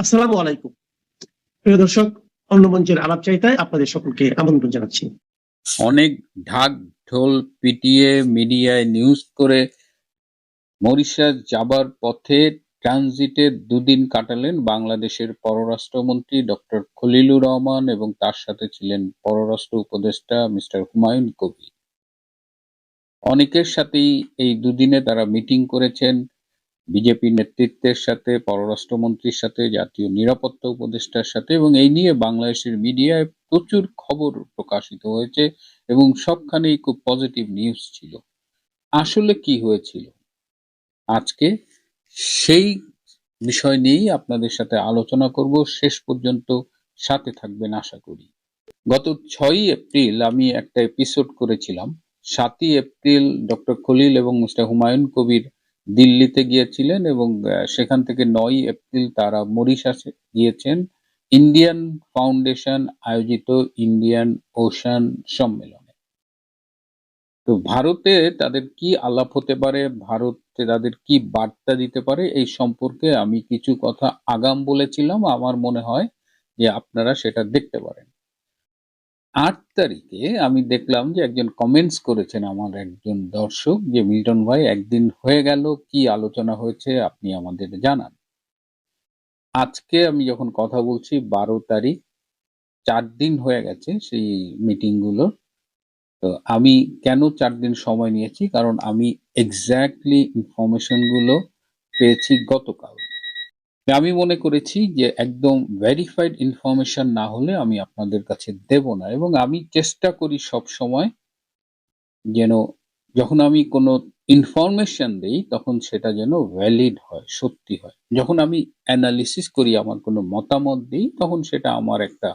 আসসালামু আলাইকুম। প্রিয় দর্শক, অন্য মঞ্চের আলাপচারিতায় আপনাদের সকলকে আমন্ত্রণ জানাচ্ছি। অনেক ঢাক ঢোল পিটিয়ে মিডিয়ায় নিউজ করে মরিশাস যাবার পথে ট্রানজিটে দুদিন কাটালেন বাংলাদেশের পররাষ্ট্রমন্ত্রী ডক্টর খলিলুর রহমান এবং তার সাথে ছিলেন পররাষ্ট্র উপদেষ্টা মিস্টার হুমায়ুন কবির। অনেকের সাথেই এই দুদিনে তারা মিটিং করেছেন, বিজেপি নেতৃত্বের সাথে, পররাষ্ট্রমন্ত্রীর সাথে, জাতীয় নিরাপত্তা উপদেষ্টার সাথে, এবং এই নিয়ে বাংলাদেশের মিডিয়ায় প্রচুর খবর প্রকাশিত হয়েছে এবং সবখানেই খুব পজিটিভ নিউজ ছিল। আসলে কি হয়েছিল আজকে সেই বিষয় নিয়েই আপনাদের সাথে আলোচনা করব। শেষ পর্যন্ত সাথে থাকবেন আশা করি। গত 6ই এপ্রিল আমি একটা এপিসোড করেছিলাম। 7ই এপ্রিল ডক্টর খলিল এবং মিস্টার হুমায়ুন কবির দিল্লিতে গিয়েছিলেন এবং সেখান থেকে 9ই এপ্রিল তারা মরিশাসে গিয়েছেন ইন্ডিয়ান ফাউন্ডেশন আয়োজিত ইন্ডিয়ান ওশান সম্মেলনে। তো ভারতে তাদের কি আলাপ হতে পারে, ভারতে তাদের কি বার্তা দিতে পারে, এই সম্পর্কে আমি কিছু কথা আগাম বলেছিলাম। আমার মনে হয় যে আপনারা সেটা দেখতে পারেন। 8 তারিখে আমি দেখলাম যে একজন কমেন্টস করেছেন, আমার একজন দর্শক, যে মিল্টন ভাই একদিন হয়ে গেল, কি আলোচনা হয়েছে আপনি আমাদের জানান। আজকে আমি যখন কথা বলছি 12 তারিখ, 4 দিন হয়ে গেছে সেই মিটিং গুলো। তো আমি কেন 4 দিন সময় নিয়েছি, কারণ আমি এক্স্যাক্টলি ইনফরমেশন গুলো পেয়েছি গতকাল। আমি মনে করেছি যে একদম ভেরিফাইড ইনফরমেশন না হলে আমি আপনাদের কাছে দেব না, এবং আমি চেষ্টা করি সব সময় যেন যখন আমি কোনো ইনফরমেশন দেই তখন সেটা যেন ভ্যালিড হয়, সত্যি হয়। যখন আমি অ্যানালিসিস করি, আমার কোনো মতামত দিই, তখন সেটা আমার একটা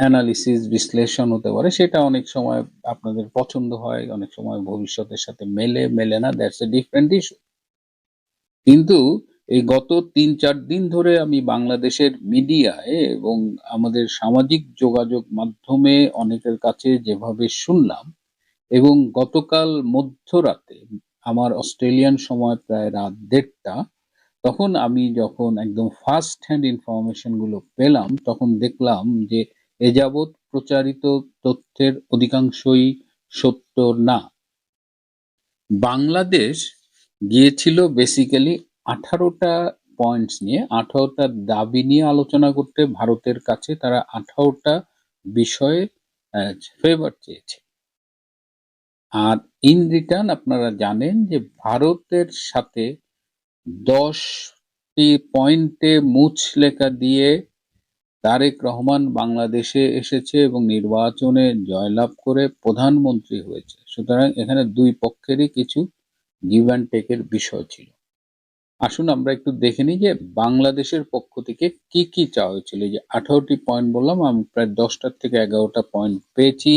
অ্যানালিসিস বিশ্লেষণ হতে পারে। সেটা অনেক সময় আপনাদের পছন্দ হয়, অনেক সময় ভবিষ্যতের সাথে মেলে মেলে না, দ্যাটস এ ডিফারেন্ট ইস্যু। কিন্তু এই গত 3-4 দিন ধরে আমি বাংলাদেশের মিডিয়ায় এবং আমাদের সামাজিক যোগাযোগ মাধ্যমে অনেকের কাছে যেভাবে শুনলাম, এবং গতকাল মধ্যরাতে আমার অস্ট্রেলিয়ান সময় প্রায় রাত 1:30, তখন আমি যখন একদম ফার্স্ট হ্যান্ড ইনফরমেশন গুলো পেলাম, তখন দেখলাম যে এ যাবৎ প্রচারিত তথ্যের অধিকাংশই সত্য না। বাংলাদেশ গিয়েছিল বেসিক্যালি 18টা পয়েন্টস নিয়ে, 18টা দাবি নিয়ে আলোচনা করতে। ভারতের কাছে তারা 18টা বিষয়ে ফেভার চেয়েছে। আর ইন রিটার্ন আপনারা জানেন যে ভারতের সাথে 10টি পয়েন্টে মুচলেখা দিয়ে তারেক রহমান বাংলাদেশে এসেছে এবং নির্বাচনে জয়লাভ করে প্রধানমন্ত্রী হয়েছে। সুতরাং এখানে দুই পক্ষেরই কিছু গিভ অ্যান্ড টেকের বিষয় ছিল। আসুন আমরা একটু দেখে নিই যে বাংলাদেশের পক্ষ থেকে কি কি চাওয়া হয়েছিল। যে 18টি পয়েন্ট বললাম, আমি প্রায় 10টার থেকে 11টা পয়েন্ট পেয়েছি।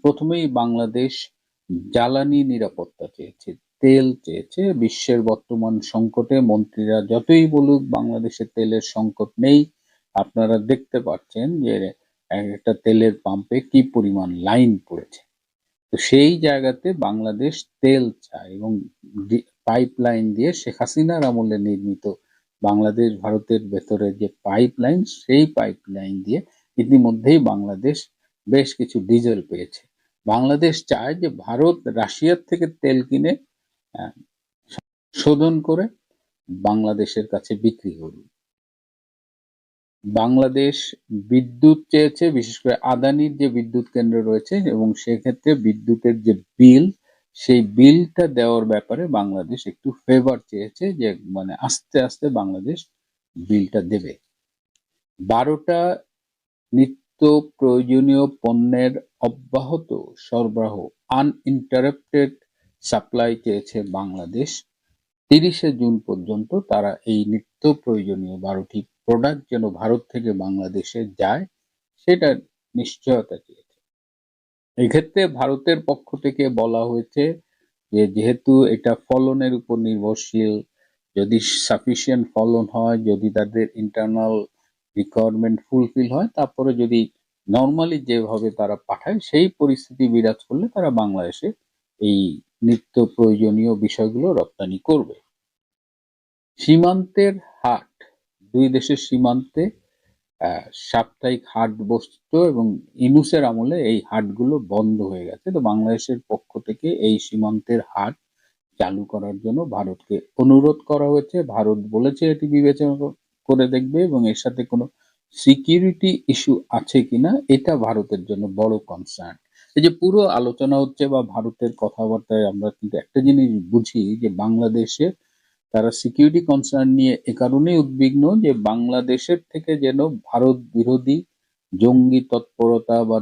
প্রথমেই বাংলাদেশ জ্বালানি নিরাপত্তা চেয়েছে, তেল চেয়েছে। বিশ্বের বর্তমান সংকটে মন্ত্রীরা যতই বলুক বাংলাদেশে তেলের সংকট নেই, আপনারা দেখতে পাচ্ছেন যে একটা তেলের পাম্পে কি পরিমাণ লাইন পড়েছে। তো সেই জায়গাতে বাংলাদেশ তেল চায় এবং পাইপলাইন দিয়ে শেখ হাসিনার আমলে নির্মিত বাংলাদেশ ভারতের ভেতরে যে পাইপলাইন, সেই পাইপলাইন দিয়ে ইতিমধ্যেই বাংলাদেশ বেশ কিছু ডিজেল পেয়েছে। বাংলাদেশ চায় যে ভারত রাশিয়ার থেকে তেল কিনে শোধন করে বাংলাদেশের কাছে বিক্রি করুন। বাংলাদেশ বিদ্যুৎ চেয়েছে, বিশেষ করে আদানির যে বিদ্যুৎ কেন্দ্র রয়েছে, এবং সেক্ষেত্রে বিদ্যুতের যে বিল, সেই বিলটা দেওয়ার ব্যাপারে বাংলাদেশ একটু ফেভার চেয়েছে, যে মানে আস্তে আস্তে বাংলাদেশ বিলটা দেবে। 12টা নিত্য প্রয়োজনীয় পণ্যের অব্যাহত সরবরাহ, আনইন্টারাপ্টেড সাপ্লাই চেয়েছে বাংলাদেশ। 30শে জুন পর্যন্ত তারা এই নিত্য প্রয়োজনীয় 12টি প্রোডাক্ট যেন ভারত থেকে বাংলাদেশে যায়, সেটা নিশ্চয়তা চেয়েছে। এক্ষেত্রে ভারতের পক্ষ থেকে বলা হয়েছে যে যেহেতু এটা ফলনের উপর নির্ভরশীল, যদি সাফিসিয়েন্ট ফলন হয়, যদি তাদের ইন্টারনাল রিকোয়ারমেন্ট ফুলফিল হয়, তারপরে যদি নর্মালি যেভাবে তারা পাঠায় সেই পরিস্থিতি বিরাজ করলে তারা বাংলাদেশে এই নিত্য প্রয়োজনীয় বিষয়গুলো রপ্তানি করবে। সীমান্তের হাট দুই দেশের সীমান্তে সাপ্তাহিক হাট বসতো এবং ইউনূসের আমলে এই হাটগুলো বন্ধ হয়ে গেছে। তো বাংলাদেশের পক্ষ থেকে এই সীমান্তের হাট চালু করার জন্য ভারতকে অনুরোধ করা হয়েছে। ভারত বলেছে এটি বিবেচনা করে দেখবে এবং এর সাথে কোনো সিকিউরিটি ইস্যু আছে কিনা এটা ভারতের জন্য বড় কনসার্ন। এই যে পুরো আলোচনা হচ্ছে বা ভারতের কথাবার্তায় আমরা কিন্তু একটা জিনিস বুঝি যে বাংলাদেশে তারা সিকিউরিটি কনসার্ন নিয়ে এ কারণেই উদ্বিগ্ন যে বাংলাদেশের থেকে যেন ভারত বিরোধী জঙ্গি তৎপরতা বা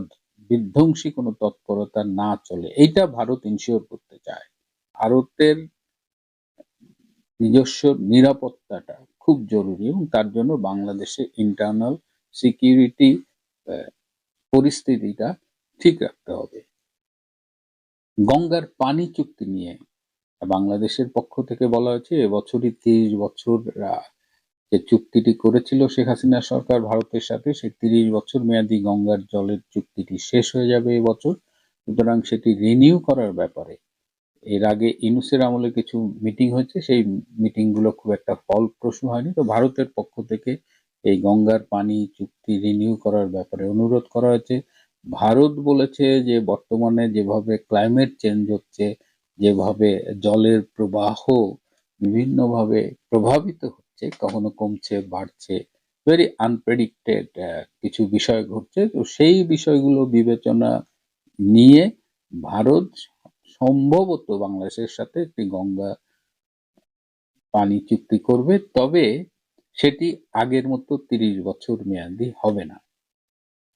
বিধ্বংসী কোনো তৎপরতা না চলে, এইটা ভারত ইনশিওর করতে চায়। ভারতের নিজস্ব নিরাপত্তাটা খুব জরুরি এবং তার জন্য বাংলাদেশে ইন্টারনাল সিকিউরিটি পরিস্থিতিটা ঠিক রাখতে হবে। গঙ্গার পানি চুক্তি নিয়ে বাংলাদেশের পক্ষ থেকে বলা হয়েছে এবছরই 30 বছর যে চুক্তিটি করেছিল শেখ হাসিনা সরকার ভারতের সাথে, সেই 30 বছর মেয়াদী গঙ্গার জলের চুক্তিটি শেষ হয়ে যাবে এবছর। সুতরাং সেটি রিনিউ করার ব্যাপারে এর আগে ইউনূসের আমলে কিছু মিটিং হয়েছে, সেই মিটিং গুলো খুব একটা ফলপ্রসূ হয়নি। তো ভারতের পক্ষ থেকে এই গঙ্গার পানি চুক্তি রিনিউ করার ব্যাপারে অনুরোধ করা হয়েছে। ভারত বলেছে যে বর্তমানে যেভাবে ক্লাইমেট চেঞ্জ হচ্ছে, যেভাবে জলের প্রবাহ বিভিন্নভাবে প্রভাবিত হচ্ছে, কখনো কমছে বাড়ছে, ভেরি আনপ্রেডিক্টেড কিছু বিষয় ঘটছে। তো সেই বিষয়গুলো বিবেচনা নিয়ে ভারত সম্ভবত বাংলাদেশের সাথে একটি গঙ্গা পানি চুক্তি করবে, তবে সেটি আগের মতো 30 বছর মেয়াদি হবে না।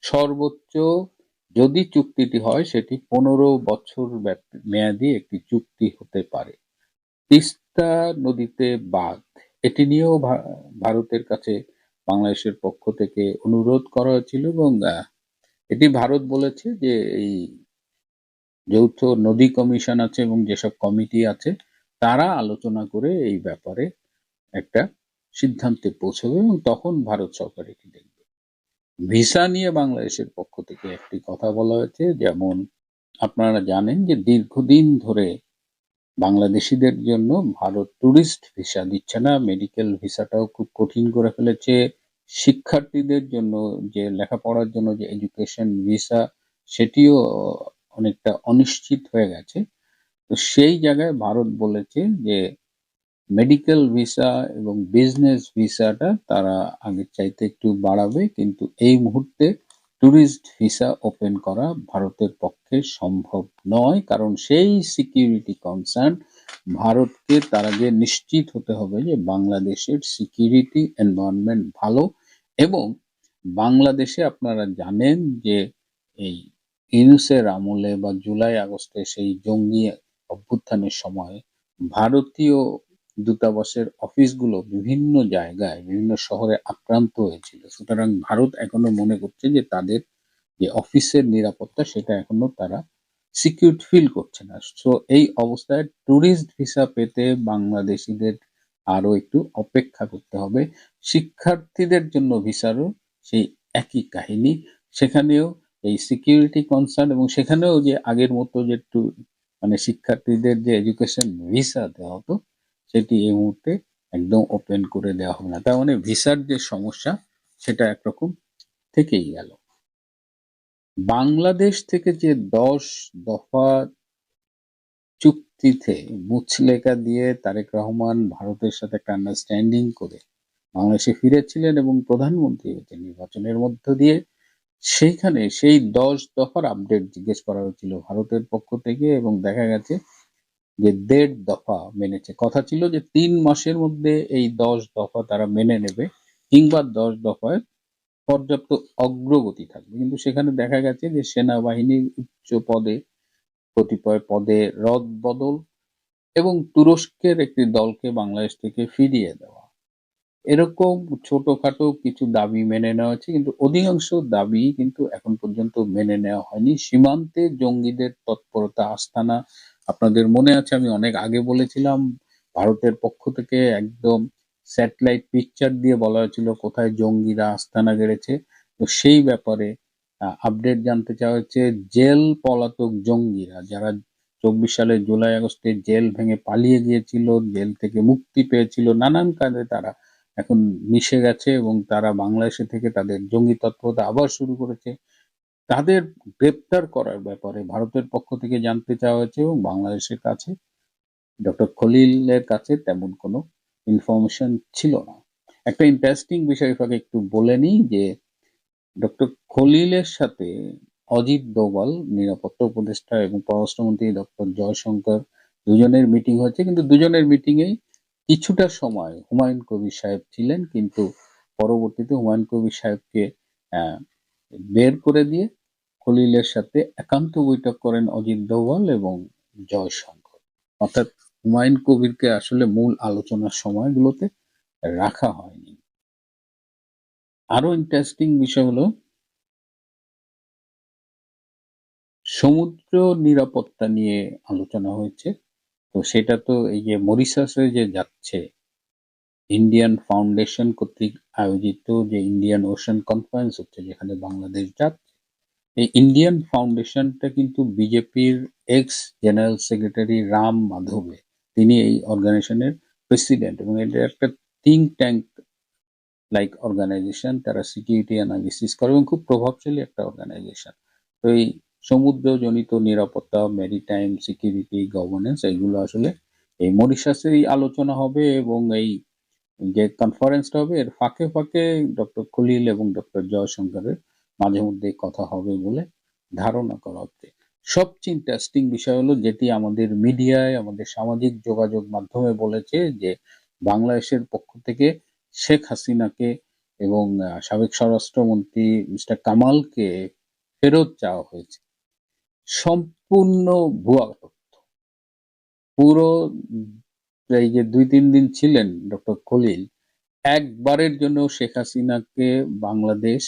সর্বোচ্চ যদি চুক্তিটি হয় সেটি 15 বছর মেয়াদি একটি চুক্তি হতে পারে। তিস্তা নদীতে বাঁধ, এটি নিয়েও ভারতের কাছে বাংলাদেশের পক্ষ থেকে অনুরোধ করা হয়েছিল এবং এটি ভারত বলেছে যে এই যৌথ নদী কমিশন আছে এবং যেসব কমিটি আছে তারা আলোচনা করে এই ব্যাপারে একটা সিদ্ধান্তে পৌঁছবে এবং তখন ভারত সরকার এটি দেখবে। ভিসা নিয়ে বাংলাদেশের পক্ষ থেকে একটি কথা বলা হয়েছে, যেমন আপনারা জানেন যে দীর্ঘদিন ধরে বাংলাদেশিদের জন্য ভারত ট্যুরিস্ট ভিসা দিচ্ছে না, মেডিকেল ভিসাটাও খুব কঠিন করে ফেলেছে। শিক্ষার্থীদের জন্য যে লেখাপড়ার জন্য যে এডুকেশন ভিসা সেটিও অনেকটা অনিশ্চিত হয়ে গেছে। তো সেই জায়গায় ভারত বলেছে যে মেডিকেল ভিসা এবং বিজনেস ভিসাটা তারা আগের চাইতে একটু বাড়াবে, কিন্তু এই মুহূর্তে ট্যুরিস্ট ভিসা ওপেন করা ভারতের পক্ষে সম্ভব নয়, কারণ সেই সিকিউরিটি কনসার্ন ভারতকে তার আগে নিশ্চিত হতে হবে যে বাংলাদেশের সিকিউরিটি এনভায়রনমেন্ট ভালো। এবং বাংলাদেশে আপনারা জানেন যে এই ইউনূসের আমলে বা জুলাই আগস্টে সেই জঙ্গি অভ্যুত্থানের সময় ভারতীয় দূতাবাসের অফিসগুলো বিভিন্ন জায়গায় বিভিন্ন শহরে আক্রান্ত হয়েছিল। সুতরাং ভারত এখনো মনে করছে যে তাদের যে অফিসের নিরাপত্তা সেটা এখনো তারা সিকিউর ফিল করছে না। সো এই অবস্থায় ট্যুরিস্ট ভিসা পেতে বাংলাদেশিদের আরো একটু অপেক্ষা করতে হবে। শিক্ষার্থীদের জন্য ভিসারও সেই একই কাহিনী, সেখানেও এই সিকিউরিটি কনসার্ন এবং সেখানেও যে আগের মতো যে একটু মানে শিক্ষার্থীদের যে এডুকেশন ভিসা দেওয়া হতো সেটি এই মুহূর্তে একদম ওপেন করে দেওয়া হবে না। তার মানে ভিসার যে সমস্যা সেটা একরকম থেকেই গেল। বাংলাদেশ থেকে যে 10 দফা চুক্তিতে মুচলেকা দিয়ে তারেক রহমান ভারতের সাথে একটা আন্ডারস্ট্যান্ডিং করে বাংলাদেশে ফিরেছিলেন এবং প্রধানমন্ত্রী হয়েছেন নির্বাচনের মধ্য দিয়ে, সেইখানে সেই 10 দফার আপডেট জিজ্ঞেস করা হয়েছিল ভারতের পক্ষ থেকে এবং দেখা গেছে যে 1.5 দফা মেনেছে। কথা ছিল যে 3 মাসের মধ্যে এই 10 দফা তারা মেনে নেবে কিংবা 10 দফায় পর্যাপ্ত অগ্রগতি থাকবে, কিন্তু সেখানে দেখা গেছে যে সেনাবাহিনীর উচ্চ পদে কতিপয় পদে রদবদল এবং তুরস্কের একটি দলকে বাংলাদেশ থেকে ফিরিয়ে দেওয়া, এরকম ছোটখাটো কিছু দাবি মেনে নেওয়া হয়েছে, কিন্তু অধিকাংশ দাবি কিন্তু এখন পর্যন্ত মেনে নেওয়া হয়নি। সীমান্তে জঙ্গিদের তৎপরতা আস্তানা, আপনাদের মনে আছে আমি অনেক আগে বলেছিলাম ভারতের পক্ষ থেকে একদম স্যাটেলাইট পিকচার দিয়ে বলা হয়েছিল কোথায় জঙ্গিরা আস্তানা গেড়েছে। তো সেই ব্যাপারে আপডেট জানতে চাওয়া হচ্ছে। জেল পলাতক জঙ্গিরা যারা 24 সালের জুলাই আগস্টে জেল ভেঙে পালিয়ে গিয়েছিল, জেল থেকে মুক্তি পেয়েছিল, নানান কাজে তারা এখন মিশে গেছে এবং তারা বাংলাদেশে থেকে তাদের জঙ্গি তৎপরতা আবার শুরু করেছে। তাদের গ্রেপ্তার করার ব্যাপারে ভারতের পক্ষ থেকে জানতে চাওয়া হয়েছে এবং বাংলাদেশের কাছে ডক্টর খলিলের কাছে তেমন কোনো ইনফরমেশন ছিল না। একটা ইন্টারেস্টিং বিষয় ফাঁকে একটু বলে নিই যে ডক্টর খলিলের সাথে অজিত দোভাল নিরাপত্তা উপদেষ্টা এবং পররাষ্ট্রমন্ত্রী ডক্টর জয়শঙ্কর দুজনের মিটিং হয়েছে, কিন্তু দুজনের মিটিং এ কিছুটা সময় হুমায়ুন কবির সাহেব ছিলেন, কিন্তু পরবর্তীতে হুমায়ুন কবির সাহেবকে আহ, বের করে দিয়ে খলিলের সাথে একান্ত বৈঠক করেন অজিত দোভাল এবং জয়শঙ্কর। অর্থাৎ হুমায়ুন কবিরকে আসলে মূল আলোচনার সময়গুলোতে রাখা হয়নি। আরো ইন্টারেস্টিং বিষয় হলো সমুদ্র নিরাপত্তা নিয়ে আলোচনা হয়েছে। তো সেটা তো এই যে মরিশাসে যে যাচ্ছে ইন্ডিয়ান ফাউন্ডেশন কর্তৃক আয়োজিত যে ইন্ডিয়ান ওশান কনফারেন্স হচ্ছে, যেখানে বাংলাদেশ যাচ্ছে, এই ইন্ডিয়ান ফাউন্ডেশনটা কিন্তু বিজেপির এক্স জেনারেল সেক্রেটারি রাম মাধবে, তিনি এই অর্গানাইজেশনের প্রেসিডেন্ট এবং এটা একটা থিঙ্ক ট্যাঙ্ক লাইক অর্গানাইজেশন। তারা সিকিউরিটি অ্যানালিসিস করে এবং খুব প্রভাবশালী একটা অর্গানাইজেশন। তো এই সমুদ্রজনিত নিরাপত্তা, মেরিটাইম সিকিউরিটি, গভর্নেন্স, এগুলো আসলে এই মরিশাসেই আলোচনা হবে এবং এই যে কনফারেন্সটা হবে এর ফাঁকে ফাঁকে ডক্টর খলিল এবং ডক্টর জয়শঙ্করের মাঝে মধ্যে কথা হবে বলে ধারণা করা হচ্ছে। সবচেয়ে ইন্টারেস্টিং বিষয় হলো যেটি আমাদের মিডিয়ায়, আমাদের সামাজিক যোগাযোগ মাধ্যমে বলেছে যে বাংলাদেশের পক্ষ থেকে শেখ হাসিনাকে এবং সাবেক স্বরাষ্ট্রমন্ত্রী মিস্টার কামালকে ফেরত চাওয়া হয়েছে। সম্পূর্ণ ভুয়া তথ্য। পুরো এই যে ২-৩ দিন ছিলেন ডক্টর খলিল, একবারের জন্য শেখ হাসিনাকে বাংলাদেশ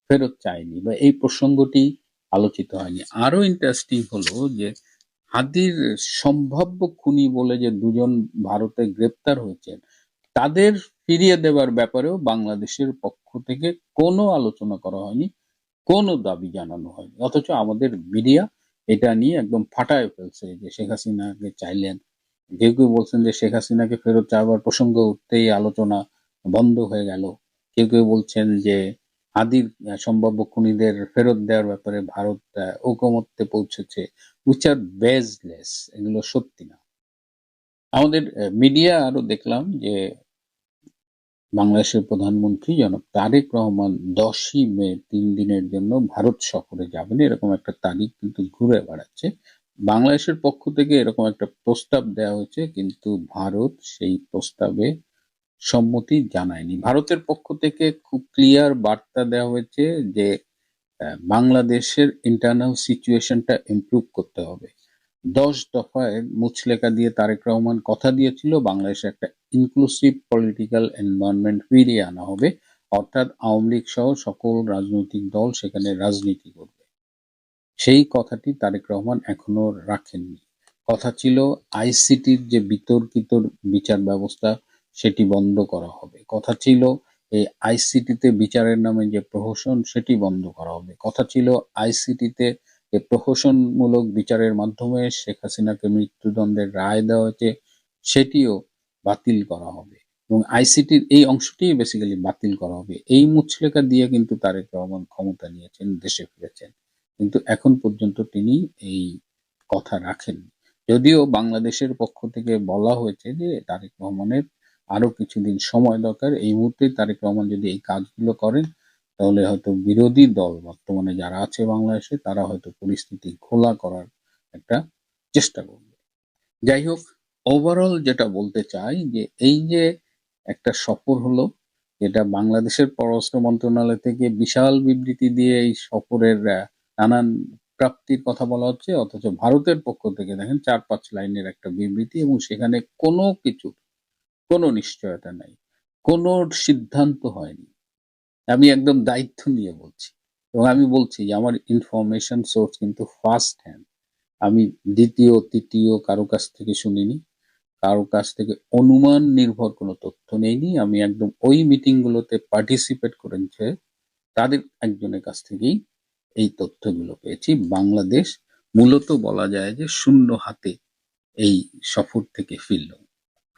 ফেরত চায়নি বা এই প্রসঙ্গটি আলোচিত হয়নি। আরো ইন্টারেস্টিং হলো যে হাদির সম্ভাব্য খুনি বলে যে দুজন ভারতে গ্রেপ্তার হয়েছেন, তাদের ফিরিয়ে দেওয়ার ব্যাপারেও বাংলাদেশের পক্ষ থেকে কোনো আলোচনা করা হয়নি, কোনো দাবি জানানো হয়নি। অথচ আমাদের মিডিয়া এটা নিয়ে একদম ফাটায় ফেলছে যে শেখ হাসিনাকে চাইলেন। কেউ কেউ বলছেন যে শেখ হাসিনাকে ফেরত চাওয়ার প্রসঙ্গ উঠতেই আলোচনা বন্ধ হয়ে গেল। কেউ কেউ বলছেন যে হাদির সম্ভাব্য খুনিদের ফেরত দেওয়ার ব্যাপারে ভারত ঐকমত্যে পৌঁছেছে, উইচ আর বেসলেস, এগুলো সত্যি না। আমাদের মিডিয়া আরো দেখলাম যে বাংলাদেশের প্রধানমন্ত্রী জনাব তারেক রহমান 10ই মে 3 দিনের জন্য ভারত সফরে যাবেন, এরকম একটা তারিখ কিন্তু ঘুরে বেড়াচ্ছে। বাংলাদেশের পক্ষ থেকে এরকম একটা প্রস্তাব দেওয়া হয়েছে, কিন্তু ভারত সেই প্রস্তাবে সম্মতি জানায়নি। ভারতের পক্ষ থেকে খুব ক্লিয়ার বার্তা দেওয়া হয়েছে যে বাংলাদেশের ইন্টারনাল সিচুয়েশনটা ইমপ্রুভ করতে হবে। 10 দফায় মুচলেখা দিয়ে তারেক রহমান কথা দিয়েছিল বাংলাদেশে একটা ইনক্লুসিভ পলিটিক্যাল এনভায়রনমেন্ট ফিরিয়ে আনা হবে, অর্থাৎ আওয়ামী লীগ সহ সকল রাজনৈতিক দল সেখানে রাজনীতি করবে। সেই কথাটি তারেক রহমান এখনো রাখেননি। কথা ছিল আইসিটির যে বিতর্কিত বিচার ব্যবস্থা সেটি বন্ধ করা হবে। কথা ছিল এই আইসিটিতে বিচারের নামে যে প্রহসন সেটি বন্ধ করা হবে। কথা ছিল আইসিটিতে যে প্রহসনমূলক বিচারের মাধ্যমে শেখ হাসিনাকে মৃত্যুদণ্ডের রায় দেওয়া হয়েছে সেটিও বাতিল করা হবে এবং আইসিটির এই অংশটি বেসিক্যালি বাতিল করা হবে। এই মুচলেখা দিয়ে কিন্তু তারেক রহমান ক্ষমতা নিয়েছেন, দেশে ফিরেছেন, কিন্তু এখন পর্যন্ত তিনি এই কথা রাখেননি। যদিও বাংলাদেশের পক্ষ থেকে বলা হয়েছে যে তারেক রহমানের আরো কিছুদিন সময় দরকার। এই মুহূর্তে তারেক রহমান যদি এই কাজগুলো করেন তাহলে হয়তো বিরোধী দল বর্তমানে যারা আছে বাংলাদেশে তারা হয়তো পরিস্থিতি ঘোলা করার একটা চেষ্টা করবে। যাই হোক, ওভারঅল যেটা বলতে চাই যে এই যে একটা সফর হলো, যেটা বাংলাদেশের পররাষ্ট্র মন্ত্রণালয় থেকে বিশাল বিবৃতি দিয়ে এই সফরের নানান প্রাপ্তির কথা বলা হচ্ছে, অথচ ভারতের পক্ষ থেকে দেখেন 4-5 লাইনের একটা বিবৃতি এবং সেখানে কোনো কিছুর কোনো নিশ্চয়তা নাই, কোনো সিদ্ধান্ত হয়নি। আমি একদম দায়িত্ব নিয়ে বলছি এবং আমি বলছি যে আমার ইনফরমেশন সোর্স কিন্তু ফার্স্ট হ্যান্ড। আমি দ্বিতীয় তৃতীয় কারো কাছ থেকে শুনিনি, কারো কাছ থেকে অনুমান নির্ভর কোনো তথ্য নেইনি। আমি একদম ওই মিটিং গুলোতে পার্টিসিপেট করেছে তাদের একজনের কাছ থেকেই এই তথ্যগুলো পেয়েছি। বাংলাদেশ মূলত বলা যায় যে শূন্য হাতে এই সফর থেকে ফিরল।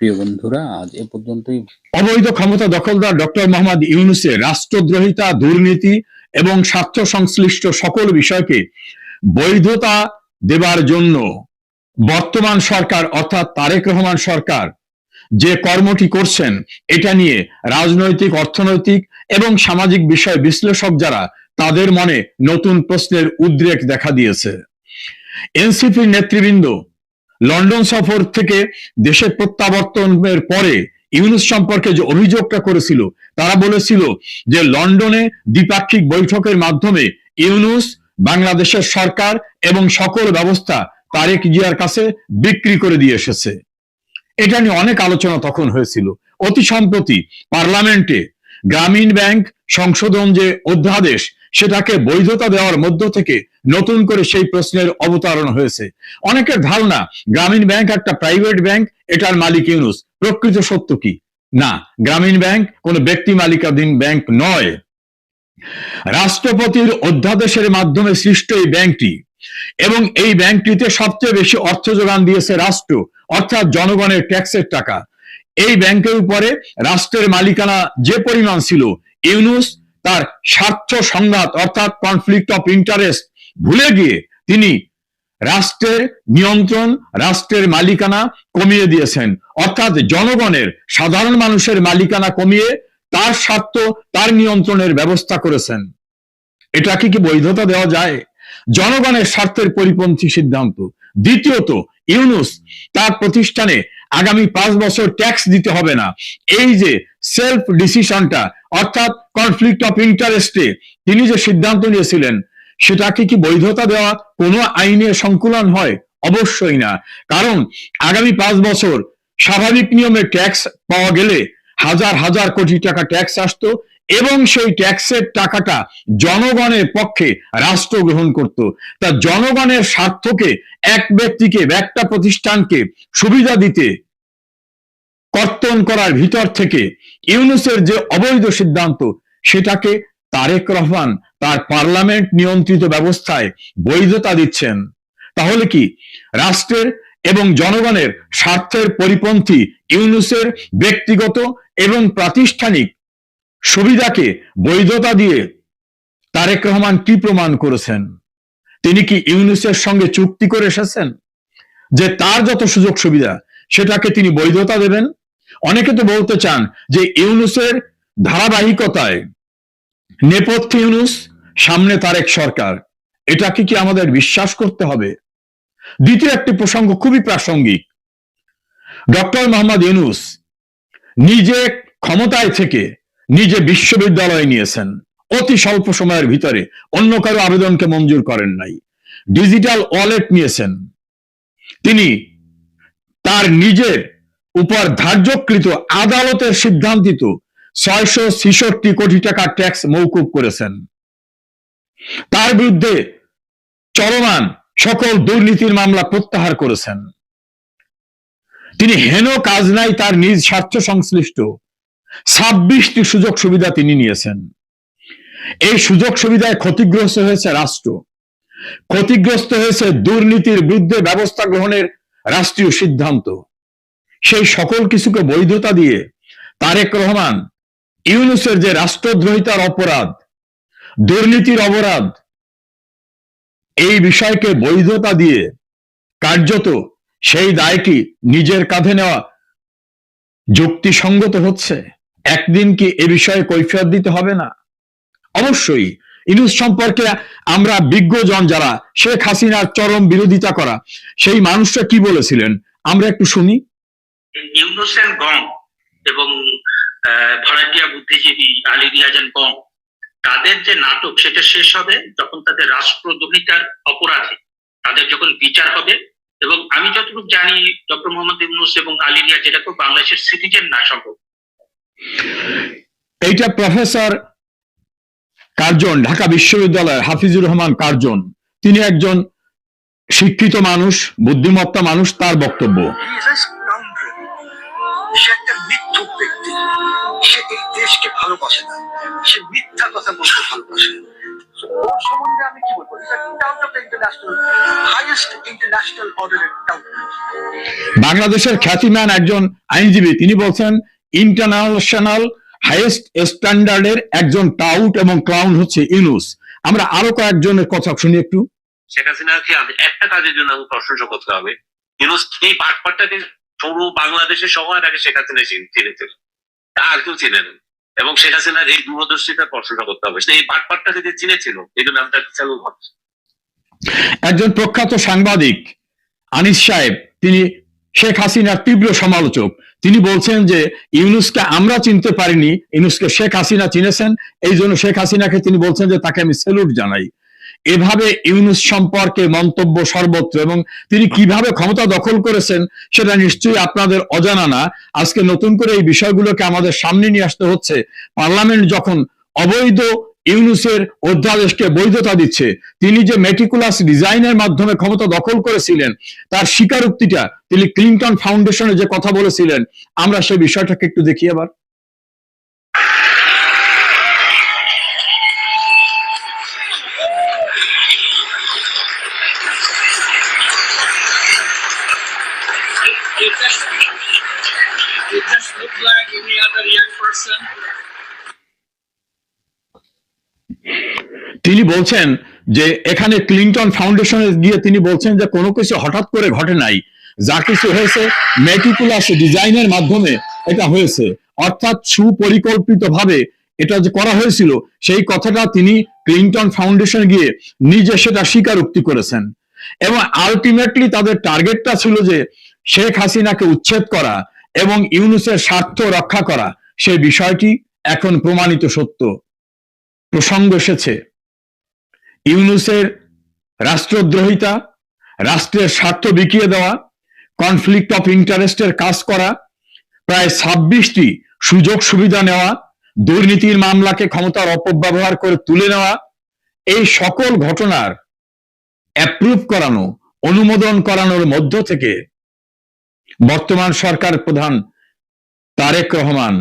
প্রিয় বন্ধুরা, আজ এ পর্যন্তই। অবৈধ ক্ষমতা দখলদার ডক্টর মোহাম্মদ ইউনূসের রাষ্ট্রদ্রোহিতা, দুর্নীতি এবং স্বার্থ সংশ্লিষ্ট সকল বিষয়কে বৈধতা দেবার জন্য বর্তমান সরকার অর্থাৎ তারেক রহমান সরকার যে কর্মটি করছেন, এটা নিয়ে রাজনৈতিক, অর্থনৈতিক এবং সামাজিক বিষয় বিশ্লেষক যারা, তাদের মনে নতুন প্রশ্নের উদ্রেক দেখা দিয়েছে। এনসিপির নেতৃবৃন্দ লন্ডন সফর থেকে দেশে প্রত্যাবর্তনের পরে ইউনূস সম্পর্কে যে অভিযোগটা করেছিল, তারা বলেছিল যে লন্ডনে দ্বিপাক্ষিক বৈঠকের মাধ্যমে ইউনূস বাংলাদেশের সরকার এবং সকল ব্যবস্থা তারেক জিয়ার কাছে বিক্রি করে দিয়ে এসেছে। এটা নিয়ে অনেক আলোচনা তখন হয়েছিল। অতি সম্প্রতি পার্লামেন্টে গ্রামীণ ব্যাংক সংশোধন যে অধ্যাদেশ, সেটাকে বৈধতা দেওয়ার মধ্য থেকে নতুন করে সেই প্রশ্নের অবতারণ হয়েছে। অনেকের ধারণা গ্রামীণ ব্যাংক একটা প্রাইভেট ব্যাংক, এটার মালিক ইউনূস। প্রকৃত সত্য কি? না, গ্রামীণ ব্যাংক কোনো ব্যক্তি মালিকাধীন ব্যাংক নয়। রাষ্ট্রপতির অধ্যাদেশের মাধ্যমে সৃষ্ট এই ব্যাংকটি, এবং এই ব্যাংকটিতে সবচেয়ে বেশি অর্থ যোগান দিয়েছে রাষ্ট্র, অর্থাৎ জনগণের ট্যাক্সের টাকা। এই ব্যাংকের উপরে রাষ্ট্রের মালিকানা যে পরিমাণ ছিল, ইউনূস তার স্বার্থ সংঘাত অর্থাৎ কনফ্লিক্ট অফ ইন্টারেস্ট ভুলে গিয়ে তিনি রাষ্ট্রের নিয়ন্ত্রণ, রাষ্ট্রের মালিকানা কমিয়ে দিয়েছেন, অর্থাৎ জনগণের, সাধারণ মানুষের মালিকানা কমিয়ে তার স্বার্থ, তার নিয়ন্ত্রণের ব্যবস্থা করেছেন। এটাকে কি বৈধতা দেওয়া যায়? জনগণের স্বার্থের পরিপন্থী সিদ্ধান্ত। দ্বিতীয়ত, ইউনূস তার প্রতিষ্ঠানে আগামী 5 বছর ট্যাক্স দিতে হবে না, এই যে সেলফ ডিসিশনটা অর্থাৎ কনফ্লিক্ট অফ ইন্টারেস্টে তিনি যে সিদ্ধান্ত নিয়েছিলেন, সেটাকে কি বৈধতা দেওয়া কোনো আইনে সংকুলন হয়? অবশ্যই না। কারণ আগামী 5 বছর স্বাভাবিক নিয়মে ট্যাক্স পাওয়া গেলে হাজার হাজার কোটি টাকা ট্যাক্স আসতো, এবং সেই ট্যাক্সের টাকাটা জনগণের পক্ষে রাষ্ট্র গ্রহণ করত। তা জনগণের স্বার্থকে এক ব্যক্তিকে, একটা প্রতিষ্ঠানকে সুবিধা দিতে কর্তন করার ভিতর থেকে ইউনূসের যে অবৈধ সিদ্ধান্ত, সেটাকে তারেক রহমান তার পার্লামেন্ট নিয়ন্ত্রিত ব্যবস্থায় বৈধতা দিচ্ছেন। তাহলে কি রাষ্ট্রের এবং জনগণের স্বার্থের পরিপন্থী ইউনূসের ব্যক্তিগত এবং প্রাতিষ্ঠানিক সুবিধাকে বৈধতা দিয়ে তারেক রহমান কি প্রমাণ করেছেন? তিনি কি ইউনূসের সঙ্গে চুক্তি করে এসেছেন যে তার যত সুযোগ সুবিধা সেটাকে তিনি বৈধতা দেবেন? অনেকে তো বলতে চান যে ইউনূসের ধারাবাহিকতায় নেপথ্যে ইউনূস, সামনে তারেক সরকার। এটাকে কি আমাদের বিশ্বাস করতে হবে? দ্বিতীয় একটি প্রসঙ্গ খুবই প্রাসঙ্গিক। ডক্টর মোহাম্মদ ইউনূস নিজে ক্ষমতায় থেকে নিজে বিশ্ববিদ্যালয় নিয়েছেন, অতি স্বল্প সময়ের ভিতরে, অন্য কারো আবেদনকে মঞ্জুর করেন নাই। ডিজিটাল ওয়ালেট নিয়েছেন, তিনি তার নিজের উপর ধার্যকৃত আদালতের সিদ্ধান্তিত 666 কোটি টাকা ট্যাক্স মওকুফ করেছেন। তার বিরুদ্ধে চলমান সকল দুর্নীতির মামলা প্রত্যাহার করেছেন। তিনি হেন কাজ নাই তার নিজ স্বার্থ সংশ্লিষ্ট 26টি সুযোগ সুবিধা তিনি নিয়েছেন। এই সুযোগ সুবিধায় ক্ষতিগ্রস্ত হয়েছে রাষ্ট্র, ক্ষতিগ্রস্ত হয়েছে দুর্নীতির বিরুদ্ধে ব্যবস্থা গ্রহণের রাষ্ট্রীয় সিদ্ধান্ত। সেই সকল কিছুকে বৈধতা দিয়ে তারেক রহমান ইউনূসের যে রাষ্ট্রদ্রোহিতার অপরাধ, দুর্নীতির অপরাধ, এই বিষয়কে বৈধতা দিয়ে কার্যত সেই দায়টি নিজের কাঁধে নেওয়া যুক্তিসঙ্গত হচ্ছে? একদিন কি এ বিষয়ে কৈফিয়ত দিতে হবে না? অবশ্যই। ইউনূস সম্পর্কে আমরা বিজ্ঞজন যারা, শেখ হাসিনার চরম বিরোধিতা করা সেই মানুষরা কি বলেছিলেন, আমরা একটু শুনি। ইউনূস এন্ড গং এবং ভাড়াটিয়া বুদ্ধিজীবী আলী রিয়াজ গং, তাদের যে নাটক সেটা শেষ হবে যখন তাদের রাষ্ট্রদ্রোহিতার অপরাধে তাদের যখন বিচার হবে। এবং আমি যতটুকু জানি ডক্টর মোহাম্মদ ইউনূস এবং আলী রিয়াজ এটা তো বাংলাদেশের সিটিজেন না সম্ভব। এইটা প্রফেসর কার্জন, ঢাকা বিশ্ববিদ্যালয়ের হাফিজুর রহমান কার্জন, তিনি একজন শিক্ষিত মানুষ, বুদ্ধিমত্তা মানুষ, তার বক্তব্য। সে একটা মিথ্যুক ব্যক্তি, সে এই দেশকে ভালোবাসে না, সে মিথ্যা কথা বলতে ভালোবাসে। ওর সম্বন্ধে আমি কি বলবো, doubt of the international, highest international অর্ডারের ডাউট। বাংলাদেশের খ্যাতিমান একজন আইনজীবী তিনি বলছেন ইন্টারন্যাশনাল হাইয়েস্ট স্ট্যান্ডার্ডের একজন টাউট এবং ক্লাউন হচ্ছে ইউনূস। আমরা আরো কয়েকজনের কথা শুনি একটু। শেখ হাসিনাকে একটা কাজের জন্য প্রশংসা করতে হবে, ইউনূস এই পাটপাটটাকে পুরো বাংলাদেশের সবার আগে শেখ হাসিনা চিনেছিল, আর কেউ চিনে না। এবং শেখ হাসিনার এই দূরদর্শিতার প্রশংসা করতে হবে, এই পাটপাটটা যদি চিনেছিল এই জন্য আমি তাকে স্যালুট করছি। একজন প্রখ্যাত সাংবাদিক আনিস সাহেব তিনি শেখ হাসিনার তীব্র সমালোচক। তিনি বলছেন যে ইউনূসকে আমরা চিনতে পারিনি, ইউনূসকে শেখ হাসিনা চিনেছেন, এই জন্য শেখ হাসিনাকে তিনি বলছেন যে তাকে আমি স্যালুট জানাই। এভাবে ইউনূস সম্পর্কে মন্তব্য সর্বত্র, এবং তিনি কিভাবে ক্ষমতা দখল করেছেন সেটা নিশ্চয়ই আপনাদের অজানা না। আজকে নতুন করে এই বিষয়গুলোকে আমাদের সামনে নিয়ে আসতে হচ্ছে। পার্লামেন্ট যখন অবৈধ ইউনূসের অধ্যাদেশকে বৈধতা দিচ্ছে, তিনি যে মেটিকুলাস ডিজাইনের মাধ্যমে ক্ষমতা দখল করেছিলেন তার স্বীকারোক্তিটা তিনি ক্লিনটন ফাউন্ডেশনে যে কথা বলেছিলেন, আমরা সেই বিষয়টাকে একটু দেখি এবার। It just looked like any other young person. তিনি বলছেন যে এখানে ক্লিনটন ফাউন্ডেশনে গিয়ে তিনি বলছেন যে কোনো কিছু হঠাৎ করে ঘটে নাই, যা কিছু হয়েছে মেটিকুলাস ডিজাইনের মাধ্যমে এটা হয়েছে, অর্থাৎ সুপরিকল্পিতভাবে এটা যে করা হয়েছিল সেই কথাটা তিনি ক্লিনটন ফাউন্ডেশনে গিয়ে নিজে সেটা স্বীকারোক্তি করেছেন। এবং আলটিমেটলি তাদের টার্গেটটা ছিল যে শেখ হাসিনাকে উচ্ছেদ করা এবং ইউনূসের স্বার্থ রক্ষা করা। সেই বিষয়টি এখন প্রমাণিত সত্য। প্রসঙ্গ এসেছে ইউনূসের রাষ্ট্রদ্রোহিতা, রাষ্ট্রের স্বার্থ বিকিয়ে দেওয়া, কনফ্লিক্ট অফ ইন্টারেস্টের কাজ করা, প্রায় 26টি সুযোগ সুবিধা নেওয়া, দুর্নীতির মামলাকে ক্ষমতার অপব্যবহার করে তুলে নেওয়া, এই সকল ঘটনার অ্যাপ্রুভ করানো, অনুমোদন করানোর মধ্য থেকে বর্তমান সরকার প্রধান তারেক রহমান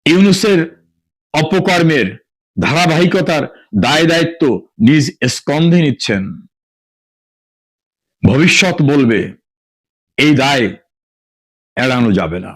ইউনূসের অপকর্মের ধারাবাহিকতার দায় দায়িত্ব নিজ স্কন্ধে নিচ্ছেন। ভবিষ্যৎ বলবে এই দায় এড়ানো যাবে না।